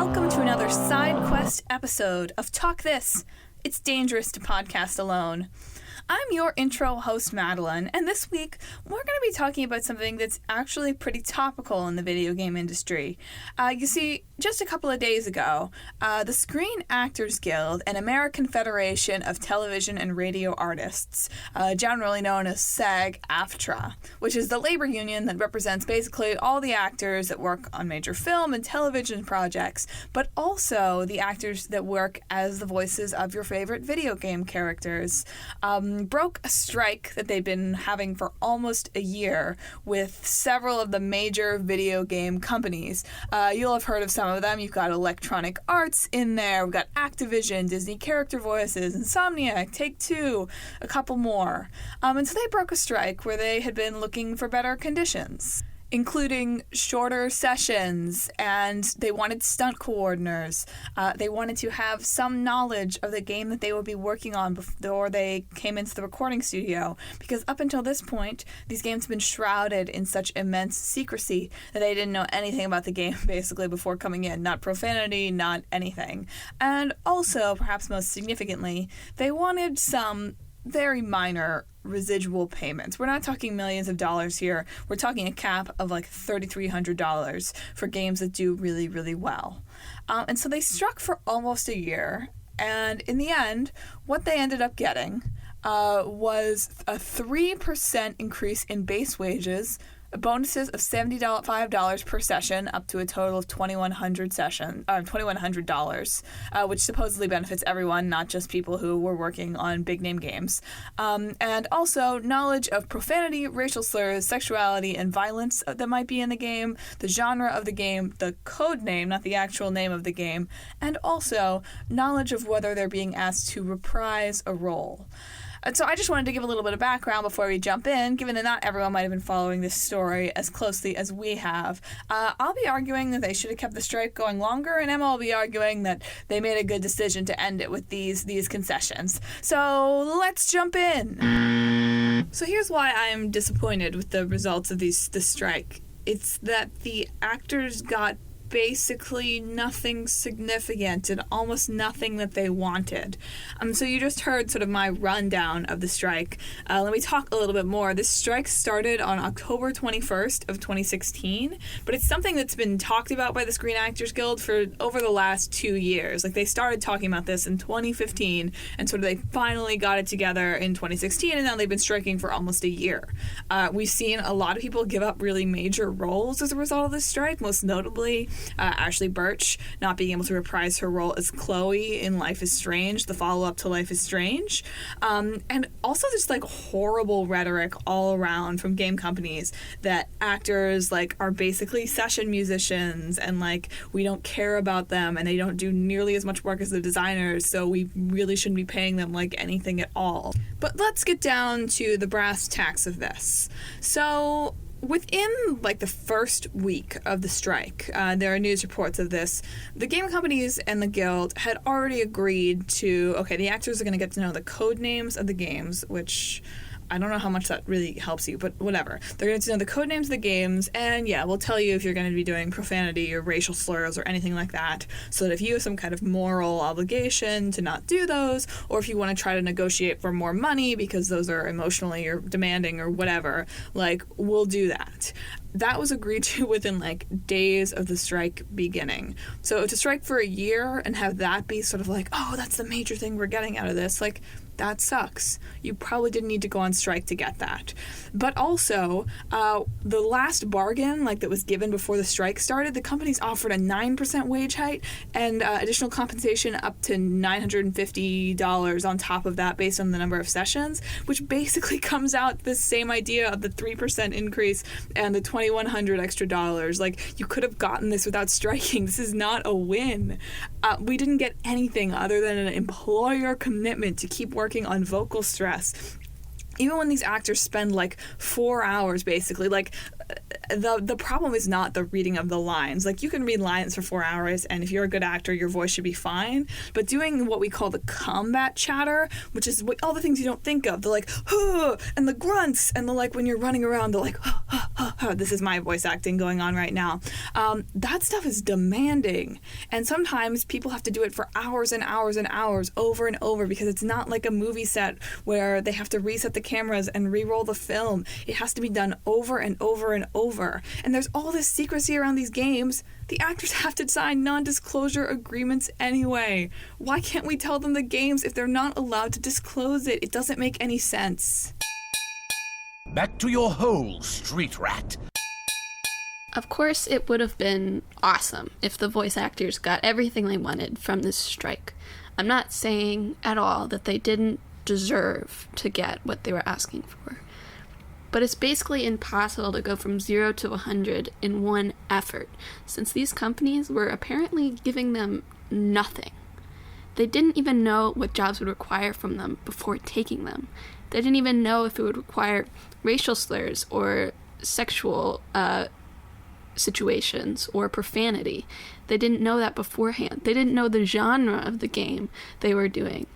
welcome to another side quest episode of Talk This. It's dangerous to podcast alone. I'm your intro host, Madelyn, and this week we're going to be talking about something that's actually pretty topical in the video game industry. You see, just a couple of days ago, the Screen Actors Guild and American Federation of Television and Radio Artists, generally known as SAG-AFTRA, which is the labor union that represents basically all the actors that work on major film and television projects, but also the actors that work as the voices of your favorite video game characters, broke a strike that they've been having for almost a year with several of the major video game companies. You'll have heard of some of them. You've got Electronic Arts in there. We've got Activision, Disney Character Voices, Insomniac, Take-Two, a couple more. And so they broke a strike where they had been looking for better conditions, including shorter sessions, and they wanted stunt coordinators. They wanted to have some knowledge of the game that they would be working on before they came into the recording studio, because up until this point, these games have been shrouded in such immense secrecy that they didn't know anything about the game basically before coming in. Not profanity, not anything. And also, perhaps most significantly, they wanted some very minor residual payments. We're not talking millions of dollars here. We're talking a cap of like $3,300 for games that do really, really well. And so they struck for almost a year. And in the end, what they ended up getting was a 3% increase in base wages, bonuses of $75 per session, up to a total of $2,100, which supposedly benefits everyone, not just people who were working on big-name games. And also knowledge of profanity, racial slurs, sexuality, and violence that might be in the game, the genre of the game, the code name, not the actual name of the game, and also knowledge of whether they're being asked to reprise a role. So I just wanted to give a little bit of background before we jump in, given that not everyone might have been following this story as closely as we have. I'll be arguing that they should have kept the strike going longer, and Emma will be arguing that they made a good decision to end it with these concessions. So let's jump in. So here's why I'm disappointed with the results of this strike. It's that the actors got basically nothing significant and almost nothing that they wanted. So you just heard sort of my rundown of the strike. Let me talk a little bit more. This strike started on October 21st of 2016, but it's something that's been talked about by the Screen Actors Guild for over the last 2 years. Like, they started talking about this in 2015, and sort of they finally got it together in 2016, and now they've been striking for almost a year. We've seen a lot of people give up really major roles as a result of this strike, most notably Ashley Birch not being able to reprise her role as Chloe in Life is Strange, the follow-up to Life is Strange. And also just like horrible rhetoric all around from game companies that actors like are basically session musicians and like we don't care about them and they don't do nearly as much work as the designers, so we really shouldn't be paying them like anything at all. But let's get down to the brass tacks of this. So within like the first week of the strike, there are news reports of this. The game companies and the guild had already agreed to, okay, the actors are going to get to know the code names of the games, which I don't know how much that really helps you, but whatever. They're going to know the code names of the games, and yeah, we'll tell you if you're going to be doing profanity or racial slurs or anything like that, so that if you have some kind of moral obligation to not do those, or if you want to try to negotiate for more money because those are emotionally or demanding or whatever, like, we'll do that. That was agreed to within like days of the strike beginning. So to strike for a year and have that be sort of like, oh, that's the major thing we're getting out of this, like, that sucks. You probably didn't need to go on strike to get that. But also, the last bargain, like, that was given before the strike started, the companies offered a 9% wage hike and additional compensation up to $950 on top of that based on the number of sessions, which basically comes out the same idea of the 3% increase and the $2,100 extra dollars. Like, you could have gotten this without striking. This is not a win. We didn't get anything other than an employer commitment to keep working on vocal stress. Even when these actors spend like 4 hours basically, like the problem is not the reading of the lines. Like, you can read lines for 4 hours, and if you're a good actor, your voice should be fine. But doing what we call the combat chatter, which is all the things you don't think of, the like, huh, and the grunts, and the like when you're running around, the like, huh, huh, huh, huh. This is my voice acting going on right now. That stuff is demanding. And sometimes people have to do it for hours and hours and hours over and over, because it's not like a movie set where they have to reset the cameras and re-roll the film. It has to be done over and over and over. And there's all this secrecy around these games. The actors have to sign non-disclosure agreements anyway. Why can't we tell them the games if they're not allowed to disclose it? It doesn't make any sense. Back to your hole, street rat. Of course, it would have been awesome if the voice actors got everything they wanted from this strike. I'm not saying at all that they didn't deserve to get what they were asking for. But it's basically impossible to go from 0 to 100 in one effort, since these companies were apparently giving them nothing. They didn't even know what jobs would require from them before taking them. They didn't even know if it would require racial slurs or sexual situations or profanity. They didn't know that beforehand. They didn't know the genre of the game they were doing.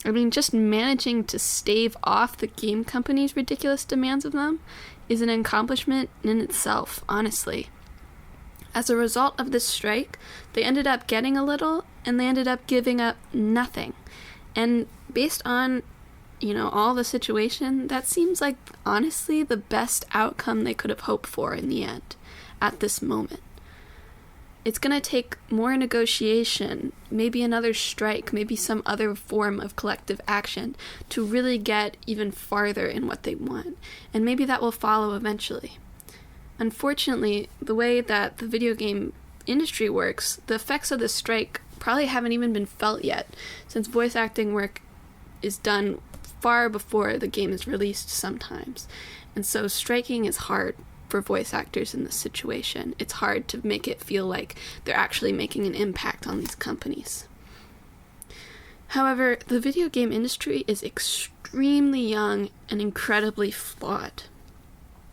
I mean, just managing to stave off the game company's ridiculous demands of them is an accomplishment in itself, honestly. As a result of this strike, they ended up getting a little, and they ended up giving up nothing. And based on, all the situation, that seems like, honestly, the best outcome they could have hoped for in the end, at this moment. It's going to take more negotiation, maybe another strike, maybe some other form of collective action to really get even farther in what they want. And maybe that will follow eventually. Unfortunately, the way that the video game industry works, the effects of this strike probably haven't even been felt yet, since voice acting work is done far before the game is released sometimes. And so striking is hard for voice actors in this situation. It's hard to make it feel like they're actually making an impact on these companies. However, the video game industry is extremely young and incredibly flawed.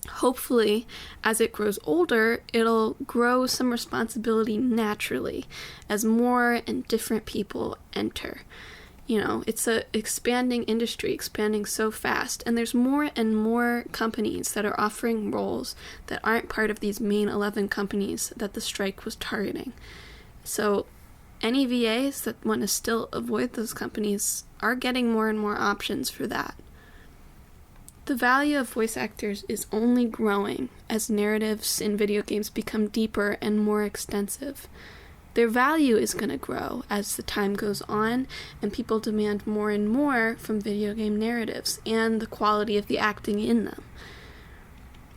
Hopefully, as it grows older, it'll grow some responsibility naturally as more and different people enter. It's a expanding industry, expanding so fast, and there's more and more companies that are offering roles that aren't part of these main 11 companies that the strike was targeting. So any VAs that want to still avoid those companies are getting more and more options for that. The value of voice actors is only growing as narratives in video games become deeper and more extensive. Their value is going to grow as the time goes on and people demand more and more from video game narratives and the quality of the acting in them.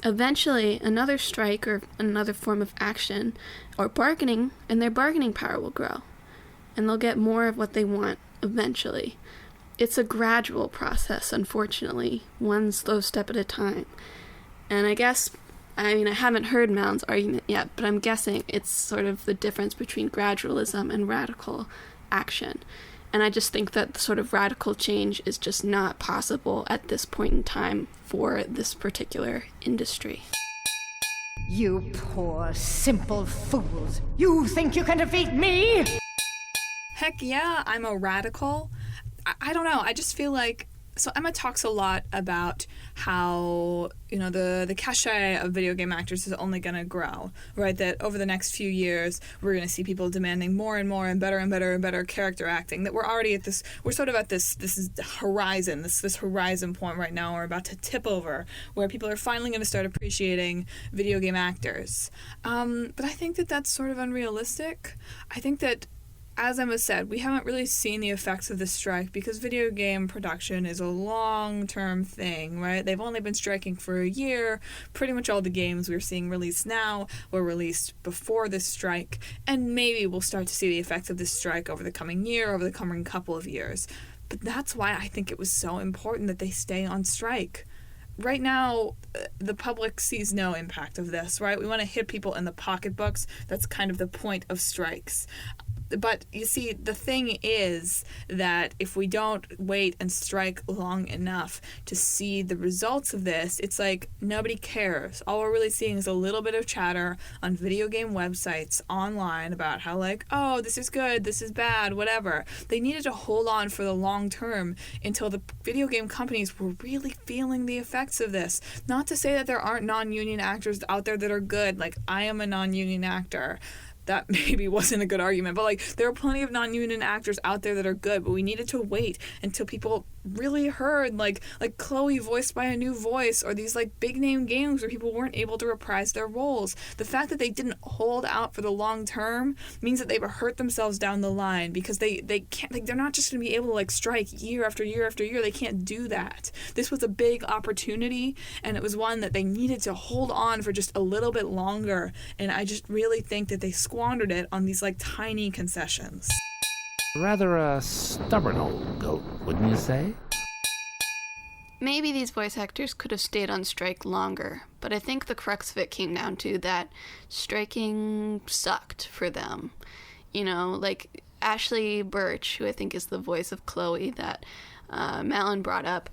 Eventually, another strike or another form of action or bargaining, and their bargaining power will grow. And they'll get more of what they want eventually. It's a gradual process, unfortunately, one slow step at a time. And I haven't heard Madelyn's argument yet, but I'm guessing it's sort of the difference between gradualism and radical action. And I just think that the sort of radical change is just not possible at this point in time for this particular industry. You poor, simple fools. You think you can defeat me? Heck yeah, I'm a radical. I don't know. I just feel like... So Emma talks a lot about how, the cachet of video game actors is only going to grow, right? That over the next few years, we're going to see people demanding more and more and better and better and better character acting. That we're already at this, we're sort of at this is horizon, this horizon point right now. We're about to tip over, where people are finally going to start appreciating video game actors. But I think that that's sort of unrealistic. I think that, as Emma said, we haven't really seen the effects of this strike because video game production is a long-term thing, right? They've only been striking for a year. Pretty much all the games we're seeing released now were released before this strike, and maybe we'll start to see the effects of this strike over the coming year, over the coming couple of years. But that's why I think it was so important that they stay on strike. Right now, the public sees no impact of this, right? We want to hit people in the pocketbooks. That's kind of the point of strikes. But you see, the thing is that if we don't wait and strike long enough to see the results of this, it's like nobody cares. All we're really seeing is a little bit of chatter on video game websites online about how, like, oh, this is good, this is bad, whatever. They needed to hold on for the long term until the video game companies were really feeling the effects of this. Not to say that there aren't non-union actors out there that are good. Like, I am a non-union actor. That maybe wasn't a good argument, but like there are plenty of non-union actors out there that are good, but we needed to wait until people really heard like Chloe voiced by a new voice, or these like big name games where people weren't able to reprise their roles. The fact that they didn't hold out for the long term means that they've hurt themselves down the line, because they can't, like, they're not just going to be able to like strike year after year after year. They can't do that. This was a big opportunity, and it was one that they needed to hold on for just a little bit longer, and I just really think that they squandered it on these like tiny concessions. Rather a stubborn old goat, wouldn't you say? Maybe these voice actors could have stayed on strike longer, but I think the crux of it came down to that striking sucked for them. You know, like Ashley Birch, who I think is the voice of Chloe that Madelyn brought up,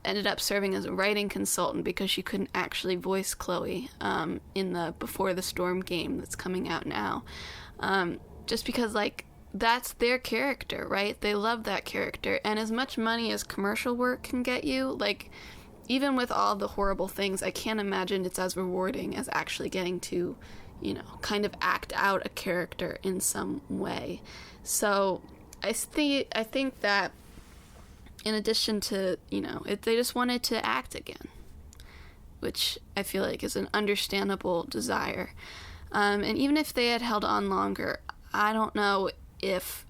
ended up serving as a writing consultant because she couldn't actually voice Chloe in the Before the Storm game that's coming out now. Just because, like, that's their character, right? They love that character. And as much money as commercial work can get you, like, even with all the horrible things, I can't imagine it's as rewarding as actually getting to, you know, kind of act out a character in some way. So I think that in addition to, you know, they just wanted to act again, which I feel like is an understandable desire. And even if they had held on longer, I don't know if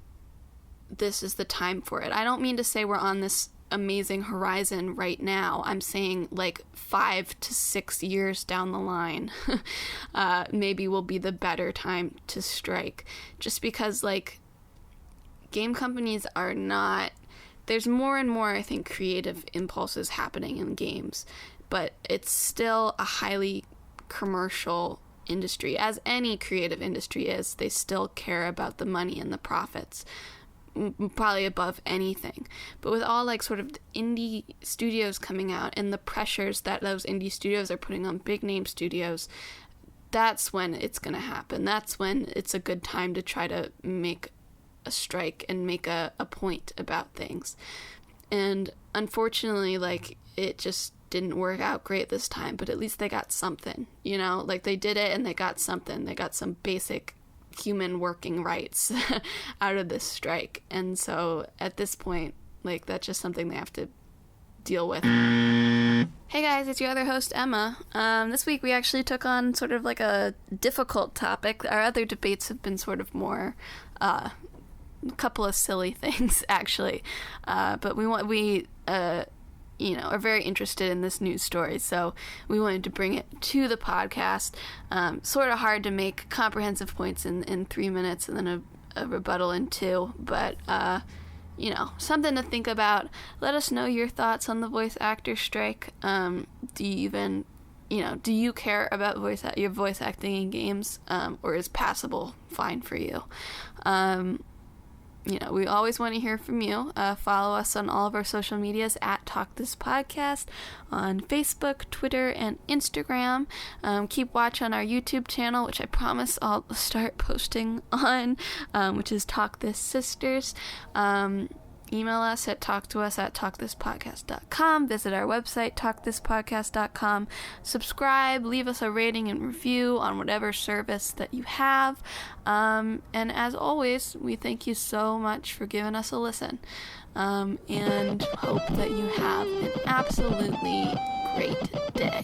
this is the time for it. I don't mean to say we're on this amazing horizon right now. I'm saying like 5 to 6 years down the line, maybe will be the better time to strike. Just because, like, game companies are not... There's more and more, I think, creative impulses happening in games, but it's still a highly commercial industry, as any creative industry is. They still care about the money and the profits, probably above anything. But with all like sort of indie studios coming out and the pressures that those indie studios are putting on big name studios, that's when it's going to happen. That's when it's a good time to try to make a strike and make a point about things. And unfortunately, like, it just didn't work out great this time, but at least they got something, you know, like they did it and they got something. They got some basic human working rights out of this strike. And so at this point, like, that's just something they have to deal with. Hey guys, it's your other host, Emma. This week we actually took on sort of like a difficult topic. Our other debates have been sort of more, a couple of silly things, actually. But we are very interested in this news story, so we wanted to bring it to the podcast. Sort of hard to make comprehensive points in 3 minutes and then a rebuttal in 2, but something to think about. Let us know your thoughts on the voice actor strike. Do you care about your voice acting in games, or is passable fine for you? We always want to hear from you. Follow us on all of our social medias at Talk This Podcast on Facebook, Twitter, and Instagram. Keep watch on our YouTube channel, which I promise I'll start posting on, which is Talk This Sisters. Email us at talktous@talkthispodcast.com. Visit our website, talkthispodcast.com. Subscribe, leave us a rating and review on whatever service that you have. And as always, we thank you so much for giving us a listen. And hope that you have an absolutely great day.